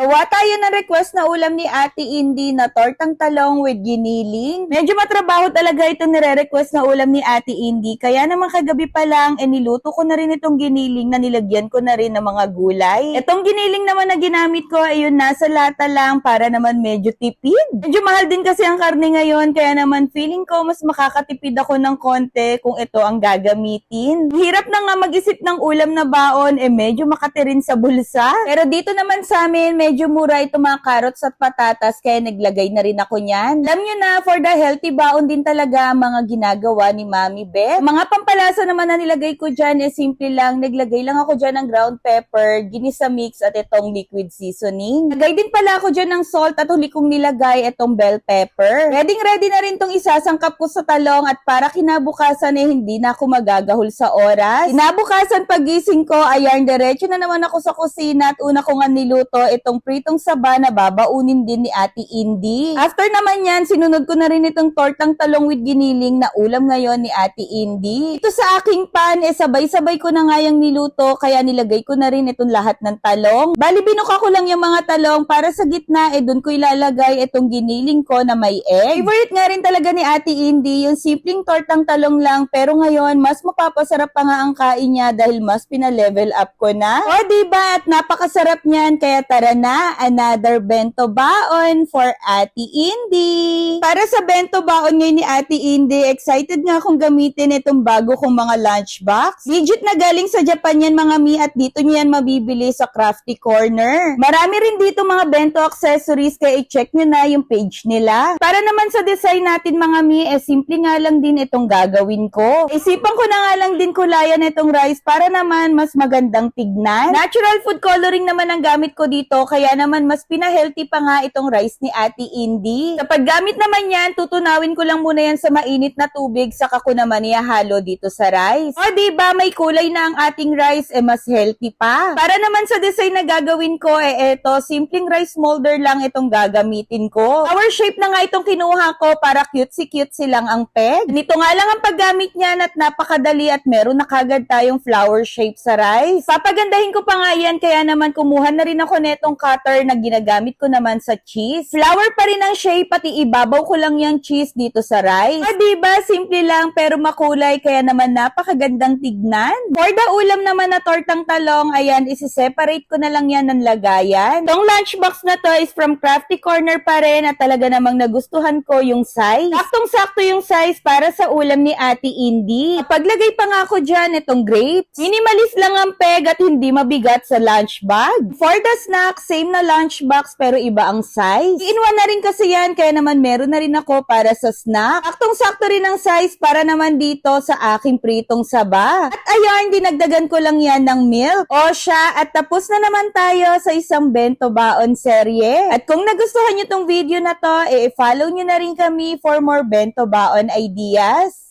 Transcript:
Gawa tayo ng request na ulam ni Ate Indy na tortang talong with giniling. Medyo matrabaho talaga ito nire-request na ulam ni Ate Indy. Kaya naman kagabi pa lang, niluto ko na rin itong giniling na nilagyan ko na rin ng mga gulay. Itong giniling naman na ginamit ko ay yung nasa lata lang para naman medyo tipid. Medyo mahal din kasi ang karne ngayon, kaya naman feeling ko mas makakatipid ako ng konti kung ito ang gagamitin. Hirap na nga mag-isip ng ulam na baon, medyo makatirin sa bulsa. Pero dito naman sa amin, medyo mura itong mga carrots at patatas, kaya naglagay na rin ako niyan. Alam nyo na, for the healthy baon din talaga ang mga ginagawa ni Mami Beth. Mga pampalasa naman na nilagay ko dyan, simple lang. Naglagay lang ako dyan ng ground pepper, ginisa mix at itong liquid seasoning. Lagay din pala ako dyan ng salt at huli kong nilagay itong bell pepper. Ready na rin itong isasangkap ko sa talong at para kinabukasan hindi na ako magagahol sa oras. Kinabukasan pagising ko, ayan, diretso na naman ako sa kusina at una ko nga niluto itong pritong saba na babaunin din ni Ate Indy. After naman yan, sinunod ko na rin itong tortang talong with giniling na ulam ngayon ni Ate Indy. Ito sa aking pan, sabay-sabay ko na nga yung niluto, kaya nilagay ko na rin itong lahat ng talong. Bali, binuka ko lang yung mga talong para sa gitna, dun ko ilalagay itong giniling ko na may egg. Favorite nga rin talaga ni Ate Indy, yung simpleng tortang talong lang, pero ngayon, mas mapapasarap pa nga ang kain niya dahil mas pina-level up ko na. O, diba? At napakasarap niyan, kaya tara na, another bento baon for Ate Indy. Para sa bento baon ngayon ni Ate Indy, excited nga akong gamitin itong bago kong mga lunchbox. Legit na galing sa Japan yan mga mi, at dito nyo yan mabibili sa Crafty Corner. Marami rin dito mga bento accessories, kaya i-check nyo na yung page nila. Para naman sa design natin mga mi, simple nga lang din itong gagawin ko. Isipan ko na nga lang din kulayan itong rice para naman mas magandang tignan. Natural food coloring naman ang gamit ko dito, kaya naman mas pina-healthy pa nga itong rice ni Ate Indy. Sa paggamit naman yan, tutunawin ko lang muna yan sa mainit na tubig, saka ko naman ihalo dito sa rice. O diba, may kulay na ang ating rice, mas healthy pa. Para naman sa design na gagawin ko, eto, simpleng rice molder lang itong gagamitin ko. Flower shape na nga itong kinuha ko para cutesy-cutesy lang ang peg. Nito nga lang ang paggamit niyan at napakadali at meron na kagad tayong flower shape sa rice. Papagandahin ko pa nga yan, kaya naman kumuha na rin ako netong cutter na ginagamit ko naman sa cheese. Flower pa rin ang shape, pati ibabaw ko lang yung cheese dito sa rice. O diba, simple lang pero makulay, kaya naman napakagandang tignan. For the ulam naman na tortang talong, ayan, isi-separate ko na lang yan ng lagayan. Itong lunchbox na to is from Crafty Corner pa rin at talaga namang nagustuhan ko yung size. Saktong-sakto yung size para sa ulam ni Ate Indy. Paglagay pa nga ako dyan itong grapes. Minimalist lang ang peg at hindi mabigat sa lunch bag. For the snack, same na lunchbox pero iba ang size. In-1 na rin kasi yan, kaya naman meron na rin ako para sa snack. Saktong-sakto rin ang size para naman dito sa aking pritong saba. At ayan, dinagdagan ko lang yan ng milk. O siya, at tapos na naman tayo sa isang bento baon serye. At kung nagustuhan nyo tong video na to, i-follow nyo na rin kami for more bento baon ideas.